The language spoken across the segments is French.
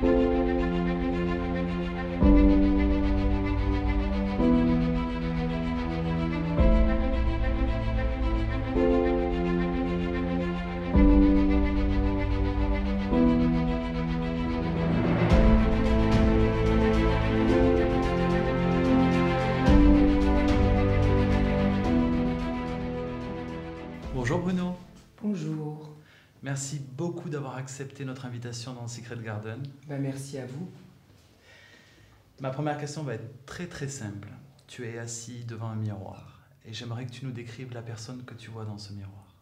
Bonjour Bruno. Bonjour. Merci beaucoup d'avoir accepté notre invitation dans Secret Garden. Merci à vous. Ma première question va être très simple. Tu es assis devant un miroir et j'aimerais que tu nous décrives la personne que tu vois dans ce miroir.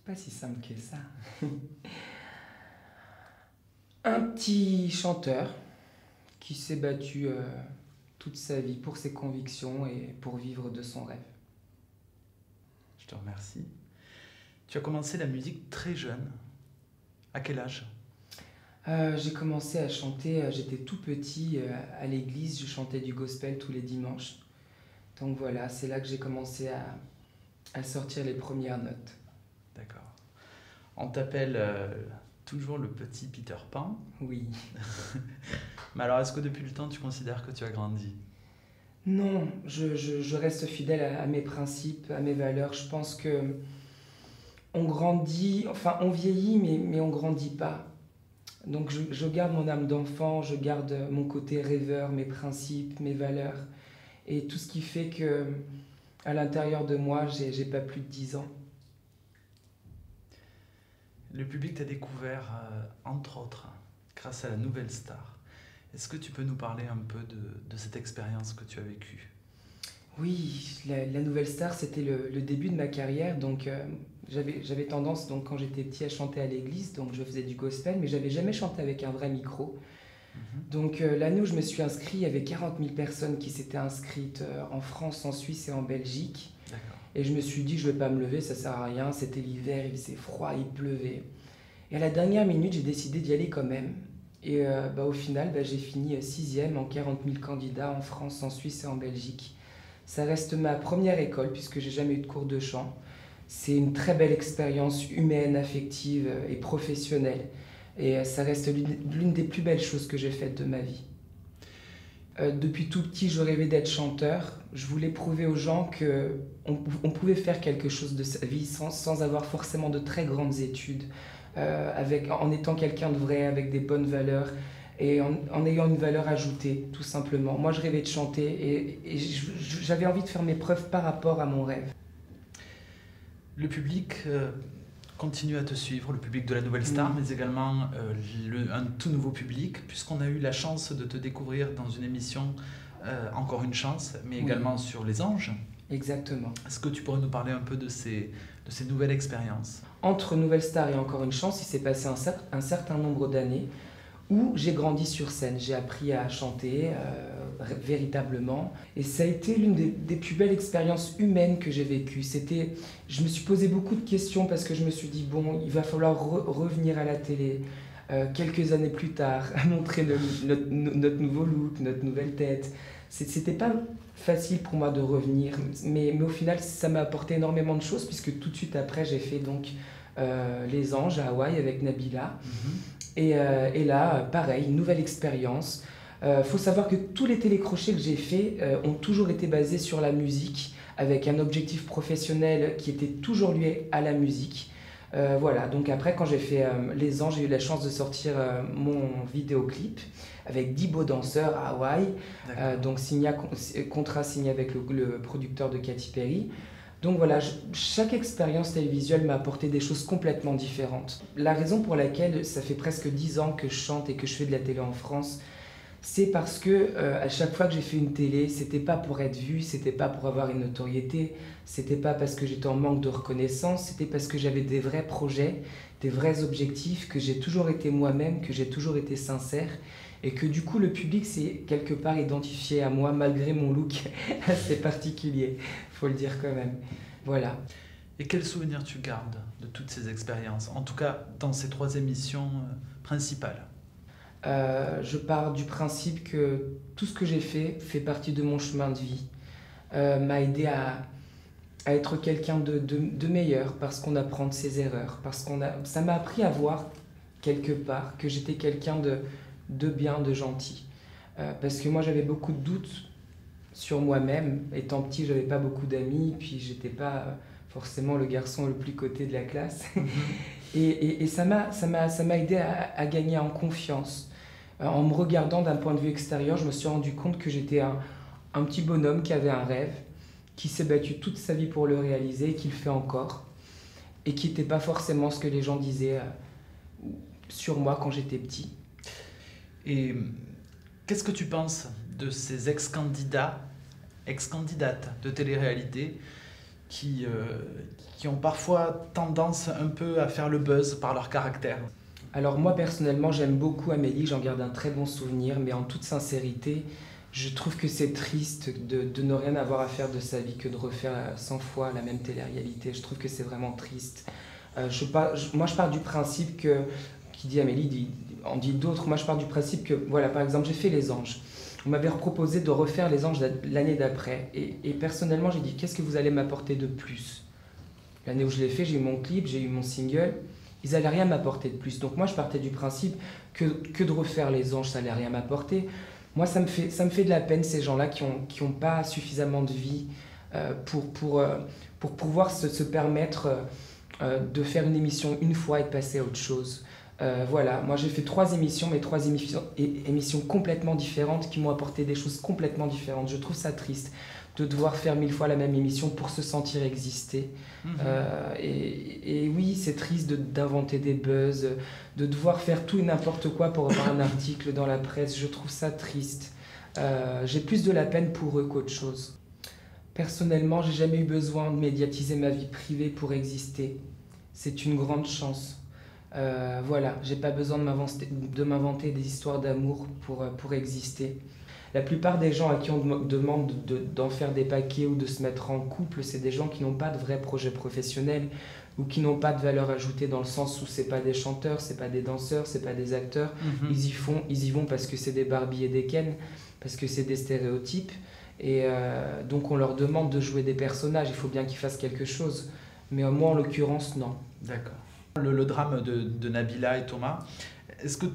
Pas si simple que ça. Un petit chanteur qui s'est battu toute sa vie pour ses convictions et pour vivre de son rêve. Je te remercie. Tu as commencé la musique très jeune. À quel âge ? J'ai commencé à chanter, j'étais tout petit à l'église, je chantais du gospel tous les dimanches. Donc voilà, c'est là que j'ai commencé à sortir les premières notes. D'accord. On t'appelle toujours le petit Peter Pan. Oui. Mais alors, est-ce que depuis le temps, tu considères que tu as grandi ? Non, je reste fidèle à mes principes, à mes valeurs. Je pense que on grandit, enfin on vieillit, mais on grandit pas. Donc je garde mon âme d'enfant, je garde mon côté rêveur, mes principes, mes valeurs. Et tout ce qui fait que à l'intérieur de moi, j'ai pas plus de 10 ans. Le public t'a découvert, entre autres, grâce à la Nouvelle Star. Est-ce que tu peux nous parler un peu de cette expérience que tu as vécue ? Oui, la Nouvelle Star, c'était le début de ma carrière. Donc j'avais tendance, donc, quand j'étais petit, à chanter à l'église. Donc je faisais du gospel, mais j'avais jamais chanté avec un vrai micro. Donc l'année où je me suis inscrit, il y avait 40 000 personnes qui s'étaient inscrites en France, en Suisse et en Belgique. D'accord. Et je me suis dit, je ne vais pas me lever, ça ne sert à rien. C'était l'hiver, il faisait froid, il pleuvait. Et à la dernière minute, j'ai décidé d'y aller quand même. Et au final, j'ai fini 6e en 40 000 candidats en France, en Suisse et en Belgique. Ça reste ma première école puisque j'ai jamais eu de cours de chant. C'est une très belle expérience humaine, affective et professionnelle. Et ça reste l'une des plus belles choses que j'ai faites de ma vie. Depuis tout petit, je rêvais d'être chanteur. Je voulais prouver aux gens qu'on pouvait faire quelque chose de sa vie sans avoir forcément de très grandes études, en étant quelqu'un de vrai, avec des bonnes valeurs et en ayant une valeur ajoutée, tout simplement. Moi, je rêvais de chanter et j'avais envie de faire mes preuves par rapport à mon rêve. Le public continue à te suivre, le public de la Nouvelle Star, mais également un tout nouveau public, puisqu'on a eu la chance de te découvrir dans une émission, Encore une chance, mais également sur Les Anges. Exactement. Est-ce que tu pourrais nous parler un peu de ces nouvelles expériences ? Entre Nouvelle Star et Encore une chance, il s'est passé un certain nombre d'années où j'ai grandi sur scène. J'ai appris à chanter véritablement. Et ça a été l'une des plus belles expériences humaines que j'ai vécues. Je me suis posé beaucoup de questions parce que je me suis dit, bon, il va falloir revenir à la télé quelques années plus tard, montrer notre nouveau look, notre nouvelle tête. C'était pas facile pour moi de revenir, mais au final, ça m'a apporté énormément de choses puisque tout de suite après, j'ai fait donc Les Anges à Hawaï avec Nabila. Et là, pareil, une nouvelle expérience. Faut savoir que tous les télécrochets que j'ai faits ont toujours été basés sur la musique, avec un objectif professionnel qui était toujours lié à la musique. Voilà, donc après, quand j'ai fait Les Anges, j'ai eu la chance de sortir mon vidéoclip avec 10 beaux danseurs à Hawaï. Donc contrat signé avec le producteur de Katy Perry. Donc voilà, chaque expérience télévisuelle m'a apporté des choses complètement différentes. La raison pour laquelle ça fait presque 10 ans que je chante et que je fais de la télé en France, c'est parce que à chaque fois que j'ai fait une télé, c'était pas pour être vu, c'était pas pour avoir une notoriété, c'était pas parce que j'étais en manque de reconnaissance, c'était parce que j'avais des vrais projets, des vrais objectifs, que j'ai toujours été moi-même, que j'ai toujours été sincère et que du coup le public s'est quelque part identifié à moi malgré mon look assez particulier, faut le dire quand même. Voilà. Et quels souvenirs tu gardes de toutes ces expériences, en tout cas dans ces 3 émissions principales ? Je pars du principe que tout ce que j'ai fait partie de mon chemin de vie, m'a aidé à être quelqu'un de meilleur parce qu'on apprend de ses erreurs, ça m'a appris à voir quelque part, que j'étais quelqu'un de bien, de gentil. Parce que moi, j'avais beaucoup de doutes sur moi-même. Étant petit, j'avais pas beaucoup d'amis, puis j'étais pas forcément le garçon le plus coté de la classe. Et ça m'a aidé à gagner en confiance. En me regardant d'un point de vue extérieur, je me suis rendu compte que j'étais un petit bonhomme qui avait un rêve, qui s'est battu toute sa vie pour le réaliser et qui le fait encore, et qui n'était pas forcément ce que les gens disaient sur moi quand j'étais petit. Et qu'est-ce que tu penses de ces ex-candidats, ex-candidates de télé-réalité qui ont parfois tendance un peu à faire le buzz par leur caractère? Alors moi personnellement j'aime beaucoup Amélie, j'en garde un très bon souvenir, mais en toute sincérité, je trouve que c'est triste de ne rien avoir à faire de sa vie que de refaire 100 fois la même télé-réalité. Je trouve que c'est vraiment triste. Moi je pars du principe que, qui dit Amélie, en dit d'autres, moi je pars du principe que, voilà, par exemple j'ai fait Les Anges. On m'avait proposé de refaire Les Anges l'année d'après. Et personnellement j'ai dit, qu'est-ce que vous allez m'apporter de plus? L'année où je l'ai fait, j'ai eu mon clip, j'ai eu mon single. Ils n'allaient rien m'apporter de plus. Donc moi, je partais du principe que de refaire Les Anges, ça n'allait rien m'apporter. Moi, ça me fait de la peine, ces gens-là qui ont pas suffisamment de vie pour pouvoir se permettre de faire une émission une fois et de passer à autre chose. Voilà, moi j'ai fait 3 émissions, mais 3 émissions complètement différentes qui m'ont apporté des choses complètement différentes. Je trouve ça triste de devoir faire 1000 fois la même émission pour se sentir exister. Et oui, c'est triste d'inventer des buzz, de devoir faire tout et n'importe quoi pour avoir un article dans la presse. Je trouve ça triste. J'ai plus de la peine pour eux qu'autre chose. Personnellement, j'ai jamais eu besoin de médiatiser ma vie privée pour exister. C'est une grande chance. Voilà, j'ai pas besoin de m'inventer des histoires d'amour pour exister. La plupart des gens à qui on demande d'en faire des paquets ou de se mettre en couple, c'est des gens qui n'ont pas de vrai projet professionnel ou qui n'ont pas de valeur ajoutée dans le sens où c'est pas des chanteurs, c'est pas des danseurs, c'est pas des acteurs. Ils y vont parce que c'est des Barbie et des Ken, parce que c'est des stéréotypes. Et donc on leur demande de jouer des personnages, il faut bien qu'ils fassent quelque chose. Mais moi en l'occurrence, non. D'accord. Le drame de Nabila et Thomas, est-ce que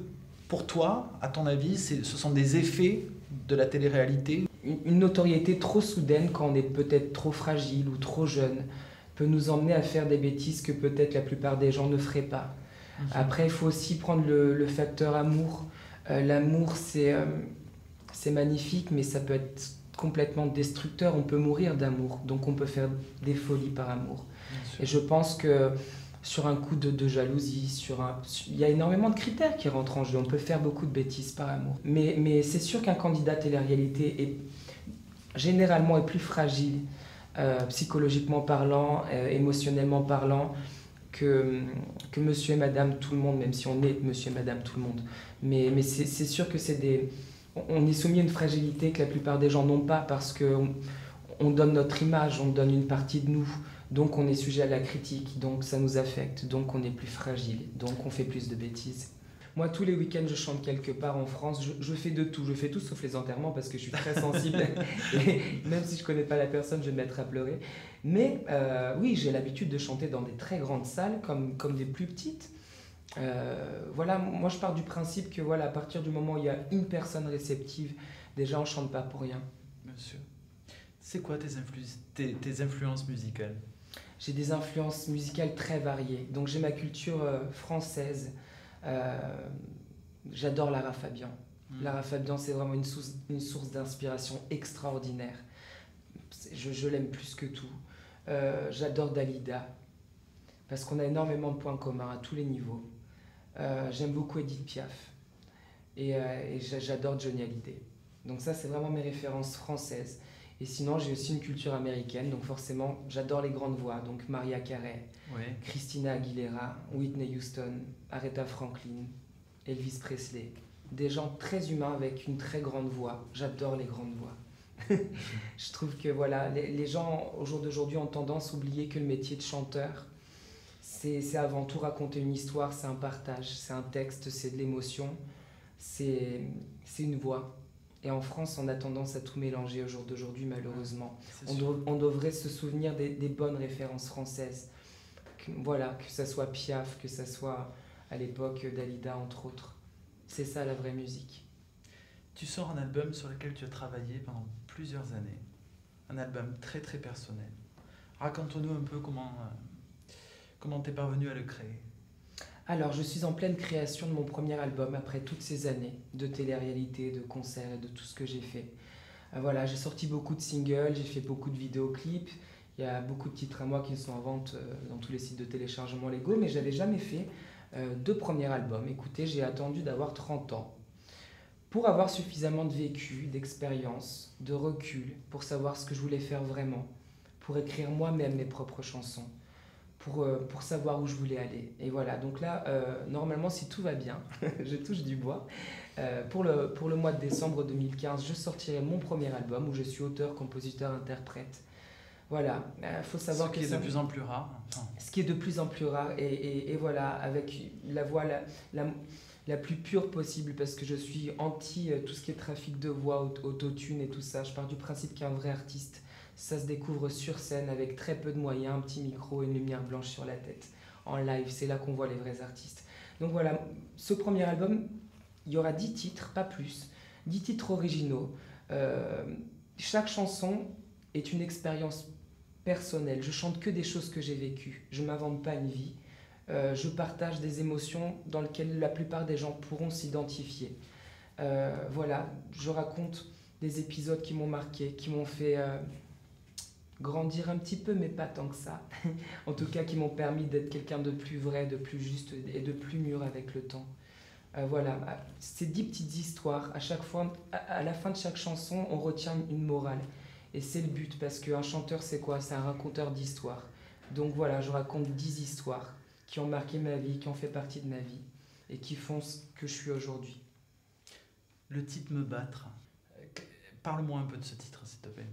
pour toi, à ton avis, ce sont des effets de la télé-réalité? Une notoriété trop soudaine, quand on est peut-être trop fragile ou trop jeune, peut nous emmener à faire des bêtises que peut-être la plupart des gens ne feraient pas. Après, il faut aussi prendre le facteur amour. L'amour, c'est magnifique, mais ça peut être complètement destructeur. On peut mourir d'amour, donc on peut faire des folies par amour. Et je pense que sur un coup de jalousie, il y a énormément de critères qui rentrent en jeu. On peut faire beaucoup de bêtises par amour. Mais c'est sûr qu'un candidat télé-réalité généralement est plus fragile, psychologiquement parlant, émotionnellement parlant, que monsieur et madame tout le monde, même si on est monsieur et madame tout le monde. Mais c'est sûr que on est soumis à une fragilité que la plupart des gens n'ont pas parce qu'on donne notre image, on donne une partie de nous. Donc on est sujet à la critique, donc ça nous affecte, donc on est plus fragile, donc on fait plus de bêtises. Moi, tous les week-ends, je chante quelque part en France. Je fais de tout. Je fais tout sauf les enterrements parce que je suis très sensible. Et même si je ne connais pas la personne, je vais me mettre à pleurer. Mais oui, j'ai l'habitude de chanter dans des très grandes salles comme des plus petites. Voilà, moi, je pars du principe que voilà, à partir du moment où il y a une personne réceptive, déjà, on ne chante pas pour rien. Monsieur, c'est quoi tes influences musicales? J'ai des influences musicales très variées. Donc, j'ai ma culture française. J'adore Lara Fabian. Lara Fabian, c'est vraiment une source d'inspiration extraordinaire. Je l'aime plus que tout. J'adore Dalida, parce qu'on a énormément de points communs à tous les niveaux. J'aime beaucoup Edith Piaf. Et j'adore Johnny Hallyday. Donc ça, c'est vraiment mes références françaises. Et sinon, j'ai aussi une culture américaine, donc forcément, j'adore les grandes voix. Donc Mariah Carey, Christina Aguilera, Whitney Houston, Aretha Franklin, Elvis Presley. Des gens très humains avec une très grande voix. J'adore les grandes voix. Je trouve que voilà, les gens au jour d'aujourd'hui ont tendance à oublier que le métier de chanteur, c'est avant tout raconter une histoire, c'est un partage, c'est un texte, c'est de l'émotion, c'est une voix. Et en France, on a tendance à tout mélanger au jour d'aujourd'hui, malheureusement. On devrait se souvenir des bonnes références françaises. Voilà, que ça soit Piaf, que ça soit à l'époque Dalida entre autres. C'est ça la vraie musique. Tu sors un album sur lequel tu as travaillé pendant plusieurs années. Un album très très personnel. Raconte-nous un peu comment t'es parvenu à le créer. Alors, je suis en pleine création de mon premier album après toutes ces années de télé-réalité, de concerts et de tout ce que j'ai fait. Voilà, j'ai sorti beaucoup de singles, j'ai fait beaucoup de vidéoclips. Il y a beaucoup de titres à moi qui sont en vente dans tous les sites de téléchargement légaux, mais j'avais jamais fait de premier album. Écoutez, j'ai attendu d'avoir 30 ans pour avoir suffisamment de vécu, d'expérience, de recul, pour savoir ce que je voulais faire vraiment, pour écrire moi-même mes propres chansons, pour savoir où je voulais aller. Et voilà, donc là, normalement, si tout va bien, je touche du bois, pour le mois de décembre 2015, je sortirai mon premier album où je suis auteur, compositeur, interprète. Voilà, faut savoir ce qui est de plus en plus rare. Enfin. Ce qui est de plus en plus rare, et voilà, avec la voix la plus pure possible, parce que je suis anti tout ce qui est trafic de voix, autotune et tout ça. Je pars du principe qu'un vrai artiste, ça se découvre sur scène avec très peu de moyens, un petit micro et une lumière blanche sur la tête. En live, c'est là qu'on voit les vrais artistes. Donc voilà, ce premier album, il y aura 10 titres, pas plus. 10 titres originaux. Chaque chanson est une expérience personnelle. Je chante que des choses que j'ai vécues. Je ne m'invente pas une vie. Je partage des émotions dans lesquelles la plupart des gens pourront s'identifier. Voilà, je raconte des épisodes qui m'ont marqué, qui m'ont fait grandir un petit peu, mais pas tant que ça. En tout cas, qui m'ont permis d'être quelqu'un de plus vrai, de plus juste et de plus mûr avec le temps. Voilà, c'est 10 petites histoires. À chaque fois, à la fin de chaque chanson, on retient une morale. Et c'est le but, parce qu'un chanteur, c'est quoi? C'est un raconteur d'histoires. Donc voilà, je raconte 10 histoires qui ont marqué ma vie, qui ont fait partie de ma vie et qui font ce que je suis aujourd'hui. Le titre Me battre. Parle-moi un peu de ce titre, s'il te plaît.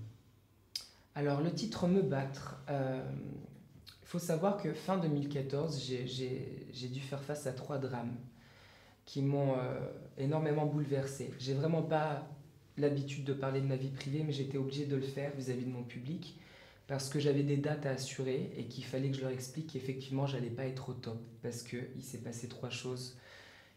Alors, le titre Me battre, il faut savoir que fin 2014, j'ai dû faire face à 3 drames qui m'ont énormément bouleversé. J'ai vraiment pas l'habitude de parler de ma vie privée, mais j'étais obligée de le faire vis-à-vis de mon public, parce que j'avais des dates à assurer et qu'il fallait que je leur explique qu'effectivement j'allais pas être au top, parce qu'il s'est passé 3 choses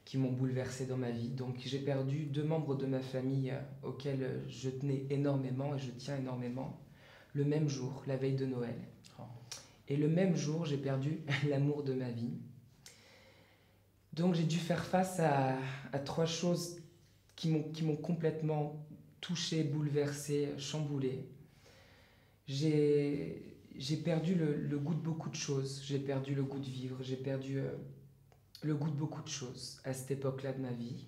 qui m'ont bouleversé dans ma vie. Donc j'ai perdu 2 membres de ma famille auxquels je tenais énormément et je tiens énormément, le même jour, la veille de Noël. Et le même jour, j'ai perdu l'amour de ma vie. Donc j'ai dû faire face à 3 choses qui m'ont complètement touché, bouleversé, chamboulé. J'ai perdu le goût de beaucoup de choses. J'ai perdu le goût de vivre. J'ai perdu le goût de beaucoup de choses à cette époque-là de ma vie.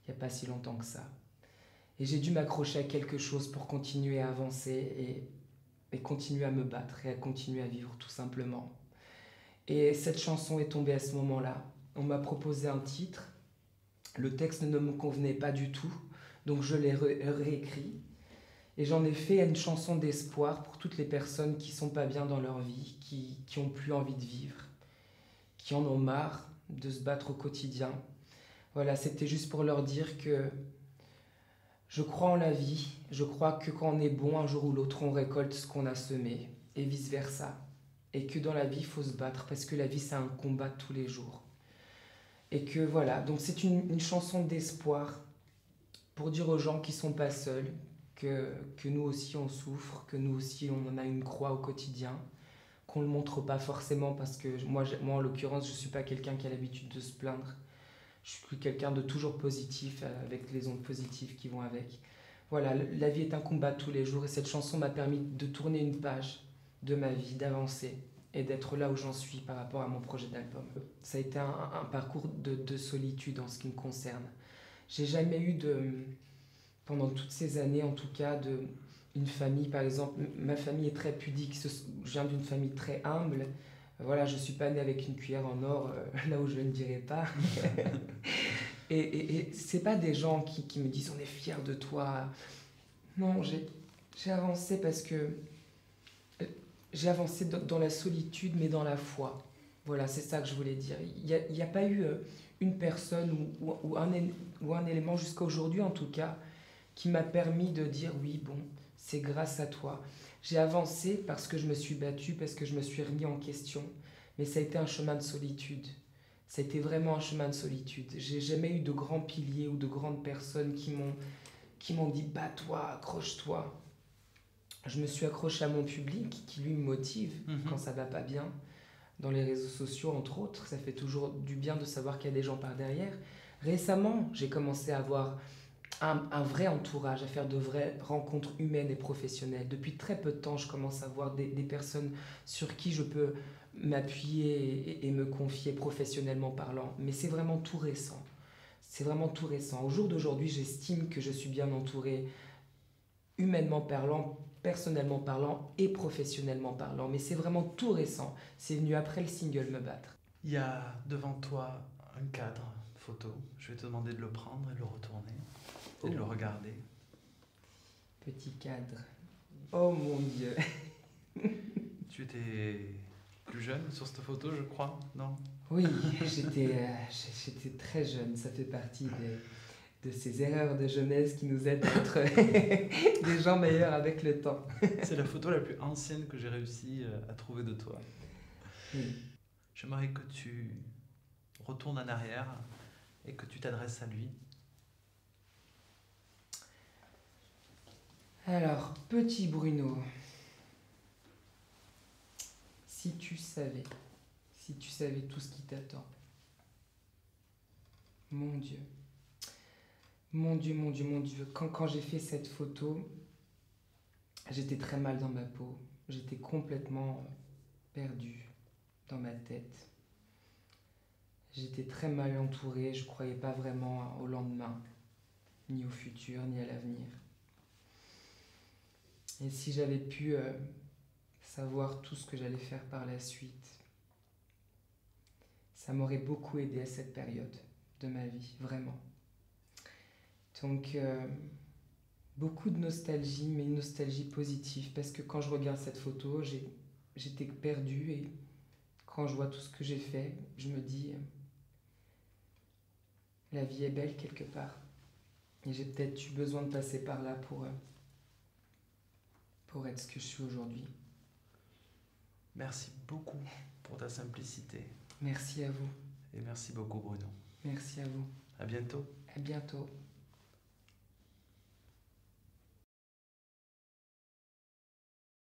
Il n'y a pas si longtemps que ça. Et j'ai dû m'accrocher à quelque chose pour continuer à avancer et continuer à me battre et à continuer à vivre tout simplement. Et cette chanson est tombée à ce moment-là. On m'a proposé un titre. Le texte ne me convenait pas du tout. Donc je l'ai réécrit. Et j'en ai fait une chanson d'espoir pour toutes les personnes qui sont pas bien dans leur vie, qui ont plus envie de vivre, qui en ont marre de se battre au quotidien. Voilà, c'était juste pour leur dire que je crois en la vie, je crois que quand on est bon, un jour ou l'autre, on récolte ce qu'on a semé, et vice-versa. Et que dans la vie, il faut se battre, parce que la vie, c'est un combat de tous les jours. Et que voilà, donc c'est une chanson d'espoir pour dire aux gens qui sont pas seuls, que nous aussi on souffre, que nous aussi on a une croix au quotidien, qu'on ne le montre pas forcément, parce que moi en l'occurrence je ne suis pas quelqu'un qui a l'habitude de se plaindre, je suis quelqu'un de toujours positif, avec les ondes positives qui vont avec. Voilà, la vie est un combat tous les jours, et cette chanson m'a permis de tourner une page de ma vie, d'avancer et d'être là où j'en suis par rapport à mon projet d'album. Ça a été un parcours de solitude en ce qui me concerne. J'ai jamais eu pendant toutes ces années en tout cas, une famille, par exemple, ma famille est très pudique, je viens d'une famille très humble, voilà, je ne suis pas né avec une cuillère en or, là où je ne dirais pas. et ce n'est pas des gens qui me disent on est fiers de toi. Non, j'ai avancé parce que j'ai avancé dans la solitude, mais dans la foi. Voilà, c'est ça que je voulais dire. Il n'y a pas eu une personne ou un élément, jusqu'à aujourd'hui en tout cas, qui m'a permis de dire oui, bon, c'est grâce à toi. J'ai avancé parce que je me suis battu, parce que je me suis remis en question, mais ça a été un chemin de solitude. Ça a été vraiment un chemin de solitude. J'ai jamais eu de grands piliers ou de grandes personnes qui m'ont dit bats-toi, accroche-toi. Je me suis accroché à mon public qui lui me motive quand ça va pas bien. Dans les réseaux sociaux, entre autres, ça fait toujours du bien de savoir qu'il y a des gens par derrière. Récemment, j'ai commencé à avoir un vrai entourage, à faire de vraies rencontres humaines et professionnelles. Depuis très peu de temps, je commence à voir des personnes sur qui je peux m'appuyer et me confier professionnellement parlant. Mais c'est vraiment tout récent. C'est vraiment tout récent. Au jour d'aujourd'hui, j'estime que je suis bien entouré, humainement parlant, personnellement parlant et professionnellement parlant. Mais c'est vraiment tout récent. C'est venu après le single Me Battre. Il y a devant toi un cadre photo. Je vais te demander de le prendre et de le retourner et de le regarder. Petit cadre. Oh mon Dieu. Tu étais plus jeune sur cette photo, je crois, non? Oui, j'étais très jeune. Ça fait partie de ces erreurs de jeunesse qui nous aident à être des gens meilleurs avec le temps. C'est la photo la plus ancienne que j'ai réussi à trouver de toi. Oui. J'aimerais que tu retournes en arrière et que tu t'adresses à lui. Alors, petit Bruno, si tu savais tout ce qui t'attend, mon Dieu, mon Dieu, mon Dieu, mon Dieu, quand j'ai fait cette photo, j'étais très mal dans ma peau, j'étais complètement perdu dans ma tête. J'étais très mal entouré, je ne croyais pas vraiment au lendemain, ni au futur, ni à l'avenir. Et si j'avais pu savoir tout ce que j'allais faire par la suite, ça m'aurait beaucoup aidé à cette période de ma vie, vraiment. Donc, beaucoup de nostalgie, mais une nostalgie positive, parce que quand je regarde cette photo, j'étais perdu et quand je vois tout ce que j'ai fait, je me dis, la vie est belle quelque part. Et j'ai peut-être eu besoin de passer par là pour être ce que je suis aujourd'hui. Merci beaucoup pour ta simplicité. Merci à vous. Et merci beaucoup, Bruno. Merci à vous. À bientôt. À bientôt.